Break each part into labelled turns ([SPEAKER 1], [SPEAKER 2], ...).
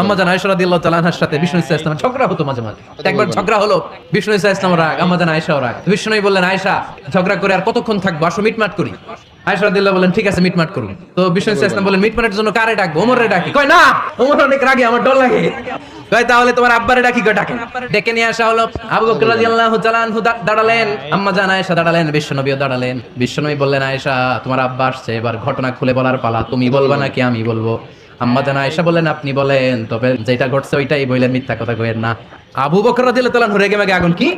[SPEAKER 1] আম্মা জান আয়েশা রাদিয়াল্লাহু তাআলা আনহার সাথে বিষ্ণু ইসা ইসলামের ঝগড়া হতো মাঝে মাঝে। একবার ঝগড়া হলো, বিষ্ণু ইসা ইসলাম রাগ, আম্মা জান আয়েশাও রাগ। বিষ্ণু নবী বললেন, আয়েশা ঝগড়া করে আর কতক্ষণ থাকবো, আসো মিটমাট করি। আয়েশা রাদিয়াল্লাহু বললেন, ঠিক আছে মিটমাট করুন। তো বিষ্ণু ইসা ইসলাম বললেন, মিটমাটের জন্য কারে ডাকবো? ওমরে ডাকি। কয় না, ওমর অনেক রাগে, আমার ডর লাগে। কয় তাহলে তোমার আব্বারে ডাকি। কয় ডাকেন। ডেকে নিয়ে আসা হলো। আবু বকর রাদিয়াল্লাহু তাআলা আনহু দাঁড়ালেন, আম্মা জান আয়েশা দাঁড়ালেন, বিষ্ণু নবীও দাঁড়ালেন। বিষ্ণু নবী বললেন, আয়েশা তোমার আব্বা আসছে, এবার ঘটনা খুলে বলার পালা, তুমি বলবা নাকি আমি বলবো? আম্মা জান আয়েশা বললেন, আপনি বলেন, তবে যেটা ঘটছে ওইটাই বললেন, মিথ্যা কথা কইেন না। আবু বকর রাদিয়াল্লাহু তাআলা রেগে মেগে আগুন, কি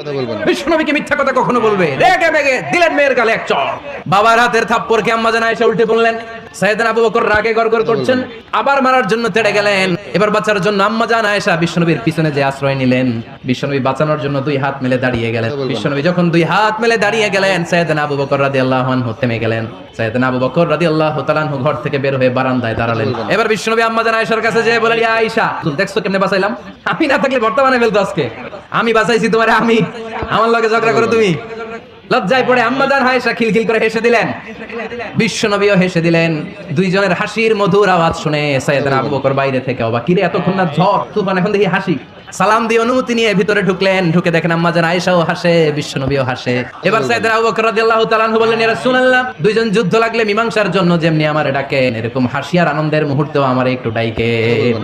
[SPEAKER 1] বিষ্ণু নবীকে মিথ্যা কথা কখনো বলবে? রেগে মেগে দিলেন মেয়ের গালে এক চড়। বাবার হাতের থাপ্পড়কে আম্মা জান আয়েশা উল্টে পড়লেন। সাইয়েদনা আবু বকর রাগে গড়গড় করছেন, আবার মারার জন্য তেড়ে গেলেন। এবার বাঁচার জন্য আম্মা জান আয়েশা বিশ্বনবীর পিছনে যে আশ্রয় নিলেন, বিশ্বনবী বাঁচানোর জন্য দুই হাত মেলে দাঁড়িয়ে গেলেন। বিশ্বনবী যখন দুই হাত মেলে দাঁড়িয়ে গেলেন, সাইয়েদনা আবু বকর রাদিয়াল্লাহু আনহু থেমে গেলেন। সাইয়েদনা আবু বকর রাদিয়াল্লাহু তাআলা আনহু ঘর থেকে বের হয়ে বারান্দায় দাঁড়ালেন। এবার বিশ্বনবী আম্মা জান আয়েশার কাছে যেয়ে বলেন, ইয়া আয়েশা, তুমি দেখছো কেমনে বাঁচাইলাম? আমি না থাকলে বর্তমানে ফেলতো আজকে। আমি বাঁচাইছি তোমারে, আমি আমার লগে ঝগড়া করো তুমি? লজ্জায় পড়ে আম্মা জান আয়েশা খিলখিল করে হেসে দিলেন, বিশ্বনবীও হেসে দিলেন। দুইজনের হাসির মধুর আওয়াজ শুনে সাইয়েদনা আবু বকর বাইরে থেকে অবাক, কিরে এতক্ষণ না ঝড় তুফান, এখন দেখি হাসি। সালাম দিয়ে অনুমতি নিয়ে ভিতরে ঢুকলেন। ঢুকে দেখেন আম্মা জান আয়েশাও হাসে, বিশ্বনবীও হাসে। এবার সাইয়েদনা আবু বকর রাদিয়াল্লাহু তাআলা আনহু বললেন, ইয়া রাসূলুল্লাহ, দুইজন যুদ্ধ লাগলে মীমাংসার জন্য যেমনি আমারে ডাকেন, এরকম হাসি আর আনন্দের মুহূর্তেও আমারে একটু ডাকেন।